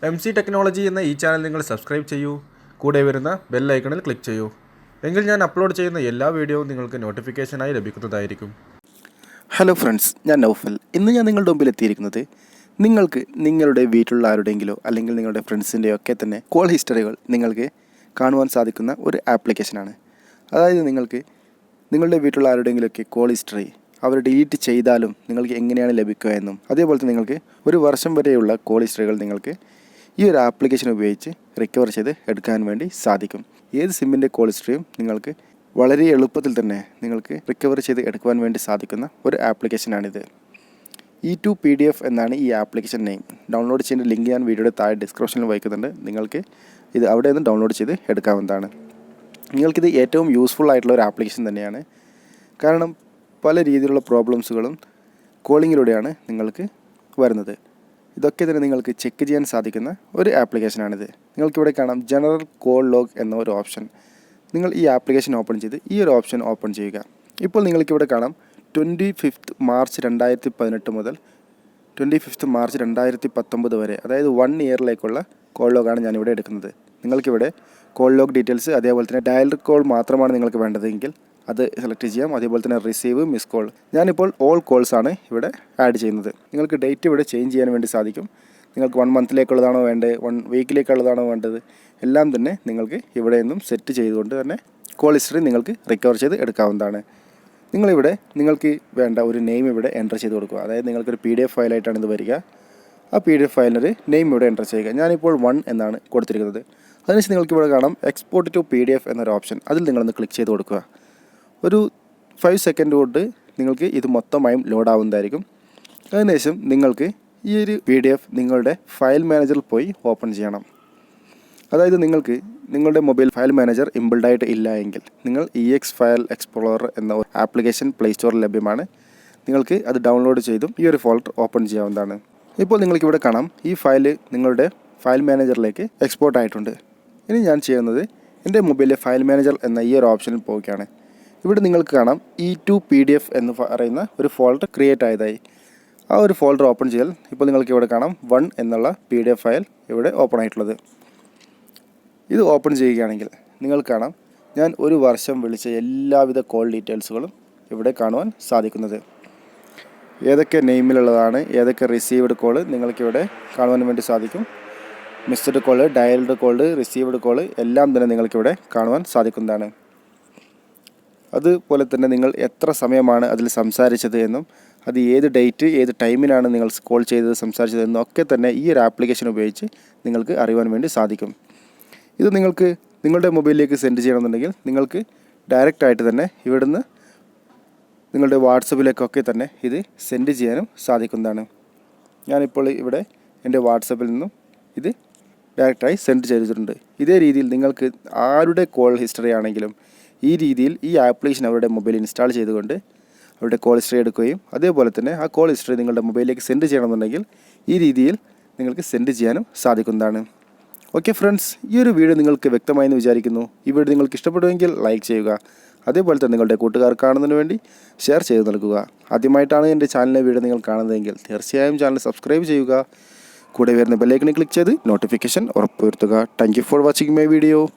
MC technology എന്ന ഈ channel നിങ്ങൾ സബ്സ്ക്രൈബ് ചെയ്യൂ. കൂടെ വരുന്ന ബെൽ ഐക്കണിൽ ക്ലിക്ക് ചെയ്യൂ. എങ്കിൽ ഞാൻ അപ്ലോഡ് ചെയ്യുന്ന എല്ലാ വീഡിയോയും നിങ്ങൾക്ക് നോട്ടിഫിക്കേഷനായി ലഭിക്കുന്നതായിരിക്കും. ഹലോ ഫ്രണ്ട്സ്, ഞാൻ നൗഫൽ. ഇന്ന് ഞാൻ നിങ്ങളുടെ മുമ്പിൽ എത്തിയിരിക്കുന്നത് നിങ്ങൾക്ക് നിങ്ങളുടെ വീട്ടിലുള്ള ആരുടെയെങ്കിലോ അല്ലെങ്കിൽ നിങ്ങളുടെ ഫ്രണ്ട്സിൻ്റെയോ ഒക്കെ തന്നെ കോൾ ഹിസ്റ്ററികൾ നിങ്ങൾക്ക് കാണുവാൻ സാധിക്കുന്ന ഒരു ആപ്ലിക്കേഷനാണ്. അതായത് നിങ്ങൾക്ക് നിങ്ങളുടെ വീട്ടിലുള്ള ആരുടെയെങ്കിലുമൊക്കെ കോൾ ഹിസ്റ്ററി അവർ ഡിലീറ്റ് ചെയ്താലും നിങ്ങൾക്ക് എങ്ങനെയാണ് ലഭിക്കുക എന്നും അതേപോലെ തന്നെ നിങ്ങൾക്ക് ഒരു വർഷം വരെയുള്ള കോൾ ഹിസ്റ്ററികൾ നിങ്ങൾക്ക് ഈ ഒരു ആപ്ലിക്കേഷൻ ഉപയോഗിച്ച് റിക്കവർ ചെയ്ത് എടുക്കാൻ വേണ്ടി സാധിക്കും. ഏത് സിമ്മിൻ്റെ കോൾ ഹിസ്റ്ററിയും നിങ്ങൾക്ക് വളരെ എളുപ്പത്തിൽ തന്നെ നിങ്ങൾക്ക് റിക്കവർ ചെയ്ത് എടുക്കുവാൻ വേണ്ടി സാധിക്കുന്ന ഒരു ആപ്ലിക്കേഷനാണിത്. E2PDF എന്നാണ് ഈ ആപ്ലിക്കേഷൻ നെയിം. ഡൗൺലോഡ് ചെയ്യേണ്ട ലിങ്ക് ഞാൻ വീഡിയോയുടെ താഴെ ഡിസ്ക്രിപ്ഷനിൽ വയ്ക്കുന്നുണ്ട്. നിങ്ങൾക്ക് ഇത് അവിടെ നിന്ന് ഡൗൺലോഡ് ചെയ്ത് എടുക്കാവുന്നതാണ്. നിങ്ങൾക്കിത് ഏറ്റവും യൂസ്ഫുൾ ആയിട്ടുള്ള ഒരു ആപ്ലിക്കേഷൻ തന്നെയാണ്. കാരണം പല രീതിയിലുള്ള പ്രോബ്ലംസുകളും കോളിങ്ങിലൂടെയാണ് നിങ്ങൾക്ക് വരുന്നത്. ഇതൊക്കെ തന്നെ നിങ്ങൾക്ക് ചെക്ക് ചെയ്യാൻ സാധിക്കുന്ന ഒരു ആപ്ലിക്കേഷനാണിത്. നിങ്ങൾക്കിവിടെ കാണാം ജനറൽ കോൾ ലോഗ് എന്ന ഒരു ഓപ്ഷൻ. നിങ്ങൾ ഈ ആപ്ലിക്കേഷൻ ഓപ്പൺ ചെയ്ത് ഈ ഒരു ഓപ്ഷൻ ഓപ്പൺ ചെയ്യുക. ഇപ്പോൾ നിങ്ങൾക്കിവിടെ കാണാം 25 മാർച്ച് 2018 മുതൽ 25 മാർച്ച് 2019 വരെ, അതായത് 1 ഇയറിലേക്കുള്ള കോൾ ലോഗാണ് ഞാനിവിടെ എടുക്കുന്നത്. നിങ്ങൾക്കിവിടെ കോൾ ലോഗ് ഡീറ്റെയിൽസ് അതേപോലെ തന്നെ ഡയൽ കോൾ മാത്രമാണ് നിങ്ങൾക്ക് വേണ്ടതെങ്കിൽ അത് സെലക്ട് ചെയ്യാം. അതേപോലെ തന്നെ റിസീവ്, മിസ് കോൾ. ഞാനിപ്പോൾ ഓൾ കോൾസാണ് ഇവിടെ ആഡ് ചെയ്യുന്നത്. നിങ്ങൾക്ക് ഡേറ്റ് ഇവിടെ ചേഞ്ച് ചെയ്യാൻ വേണ്ടി സാധിക്കും. നിങ്ങൾക്ക് 1 മന്തിലേക്കുള്ളതാണോ വേണ്ടത്, 1 വീക്കിലേക്കുള്ളതാണോ വേണ്ടത്, എല്ലാം തന്നെ നിങ്ങൾക്ക് ഇവിടെ നിന്നും സെറ്റ് ചെയ്തുകൊണ്ട് തന്നെ കോൾ ഹിസ്റ്ററി നിങ്ങൾക്ക് റിക്കവർ ചെയ്ത് എടുക്കാവുന്നതാണ്. നിങ്ങളിവിടെ നിങ്ങൾക്ക് വേണ്ട ഒരു നെയിം ഇവിടെ എൻ്റർ ചെയ്ത് കൊടുക്കുക. അതായത് നിങ്ങൾക്കൊരു PDF ഫയലായിട്ടാണ് ഇത് വരിക. ആ PDF ഫയലിനൊരു നെയിം ഇവിടെ എൻ്റർ ചെയ്യുക. ഞാനിപ്പോൾ 1 എന്നാണ് കൊടുത്തിരിക്കുന്നത്. അതിനുശേഷം നിങ്ങൾക്കിവിടെ കാണാം എക്സ്പോർട്ട് ടു PDF എന്നൊരു ഓപ്ഷൻ. അതിൽ നിങ്ങളൊന്ന് ക്ലിക്ക് ചെയ്ത് കൊടുക്കുക. ഒരു 5 സെക്കൻഡ് കൊണ്ട് നിങ്ങൾക്ക് ഇത് മൊത്തമായും ലോഡാവുന്നതായിരിക്കും. അതിനുശേഷം നിങ്ങൾക്ക് ഈ ഒരു PDF നിങ്ങളുടെ ഫയൽ മാനേജറിൽ പോയി ഓപ്പൺ ചെയ്യണം. അതായത് നിങ്ങൾക്ക് നിങ്ങളുടെ മൊബൈൽ ഫയൽ മാനേജർ ഇംബിൾഡായിട്ട് ഇല്ല എങ്കിൽ നിങ്ങൾ EX ഫയൽ എക്സ്പ്ലോറർ എന്ന ഒരു ആപ്ലിക്കേഷൻ പ്ലേ സ്റ്റോറിൽ ലഭ്യമാണ്. നിങ്ങൾക്ക് അത് ഡൗൺലോഡ് ചെയ്തും ഈ ഒരു ഫോൾഡർ ഓപ്പൺ ചെയ്യാവുന്നതാണ്. ഇപ്പോൾ നിങ്ങൾക്കിവിടെ കാണാം ഈ ഫയൽ നിങ്ങളുടെ ഫയൽ മാനേജറിലേക്ക് എക്സ്പോർട്ട് ആയിട്ടുണ്ട്. ഇനി ഞാൻ ചെയ്യുന്നത് എൻ്റെ മൊബൈലിലെ ഫയൽ മാനേജർ എന്ന ഈ ഒരു ഓപ്ഷനിൽ പോവുകയാണ്. ഇവിടെ നിങ്ങൾക്ക് കാണാം E2PDF എന്ന് പറയുന്ന ഒരു ഫോൾഡർ ക്രിയേറ്റ് ആയതായി. ആ ഒരു ഫോൾഡർ ഓപ്പൺ ചെയ്താൽ ഇപ്പോൾ നിങ്ങൾക്ക് ഇവിടെ കാണാം 1 എന്നുള്ള PDF ഫയൽ ഇവിടെ ഓപ്പൺ ആയിട്ടുള്ളത്. ഇത് ഓപ്പൺ ചെയ്യുകയാണെങ്കിൽ നിങ്ങൾക്ക് കാണാം ഞാൻ ഒരു വർഷം വിളിച്ച എല്ലാവിധ കോൾ ഡീറ്റെയിൽസുകളും ഇവിടെ കാണുവാൻ സാധിക്കുന്നത്. ഏതൊക്കെ നെയിമിലുള്ളതാണ്, ഏതൊക്കെ റിസീവ്ഡ് കോള് നിങ്ങൾക്കിവിടെ കാണുവാൻ വേണ്ടി സാധിക്കും. Missed call, dialled call, received call എല്ലാം തന്നെ നിങ്ങൾക്കിവിടെ കാണുവാൻ സാധിക്കുന്നതാണ്. അതുപോലെ തന്നെ നിങ്ങൾ എത്ര സമയമാണ് അതിൽ സംസാരിച്ചത് എന്നും അത് ഏത് ഡേറ്റ് ഏത് ടൈമിനാണ് നിങ്ങൾ കോൾ ചെയ്തത് സംസാരിച്ചത് എന്നും ഒക്കെ തന്നെ ഈ ഒരു ആപ്ലിക്കേഷൻ ഉപയോഗിച്ച് നിങ്ങൾക്ക് അറിയുവാൻ വേണ്ടി സാധിക്കും. ഇത് നിങ്ങൾക്ക് നിങ്ങളുടെ മൊബൈലിലേക്ക് സെൻഡ് ചെയ്യണമെന്നുണ്ടെങ്കിൽ നിങ്ങൾക്ക് ഡയറക്റ്റായിട്ട് തന്നെ ഇവിടുന്ന് നിങ്ങളുടെ വാട്സപ്പിലേക്കൊക്കെ തന്നെ ഇത് സെൻഡ് ചെയ്യാനും സാധിക്കുന്നതാണ്. ഞാനിപ്പോൾ ഇവിടെ എൻ്റെ വാട്സപ്പിൽ നിന്നും ഇത് ഡയറക്റ്റായി സെൻഡ് ചെയ്തിട്ടുണ്ട്. ഇതേ രീതിയിൽ നിങ്ങൾക്ക് ആരുടെ കോൾ ഹിസ്റ്ററി ആണെങ്കിലും ഈ രീതിയിൽ ഈ ആപ്ലിക്കേഷൻ അവരുടെ മൊബൈൽ ഇൻസ്റ്റാൾ ചെയ്തുകൊണ്ട് അവരുടെ കോൾ ഹിസ്റ്ററി എടുക്കുകയും അതേപോലെ തന്നെ ആ കോൾ ഹിസ്റ്ററി നിങ്ങളുടെ മൊബൈലിലേക്ക് സെൻഡ് ചെയ്യണമെന്നുണ്ടെങ്കിൽ ഈ രീതിയിൽ നിങ്ങൾക്ക് സെൻഡ് ചെയ്യാനും സാധിക്കുന്നതാണ്. ഓക്കെ ഫ്രണ്ട്സ്, ഈ ഒരു വീഡിയോ നിങ്ങൾക്ക് വ്യക്തമായെന്ന് വിചാരിക്കുന്നു. ഈ വീഡിയോ നിങ്ങൾക്ക് ഇഷ്ടപ്പെടുമെങ്കിൽ ലൈക്ക് ചെയ്യുക. അതേപോലെ തന്നെ നിങ്ങളുടെ കൂട്ടുകാർ കാണുന്നതിന് വേണ്ടി ഷെയർ ചെയ്ത് നൽകുക. ആദ്യമായിട്ടാണ് എൻ്റെ ചാനലിലെ വീഡിയോ നിങ്ങൾ കാണുന്നതെങ്കിൽ തീർച്ചയായും ചാനൽ സബ്സ്ക്രൈബ് ചെയ്യുക. കൂടെ വരുന്ന ബെല്ലൈക്കണിൽ ക്ലിക്ക് ചെയ്ത് നോട്ടിഫിക്കേഷൻ ഉറപ്പുവരുത്തുക. Thank you for watching my video.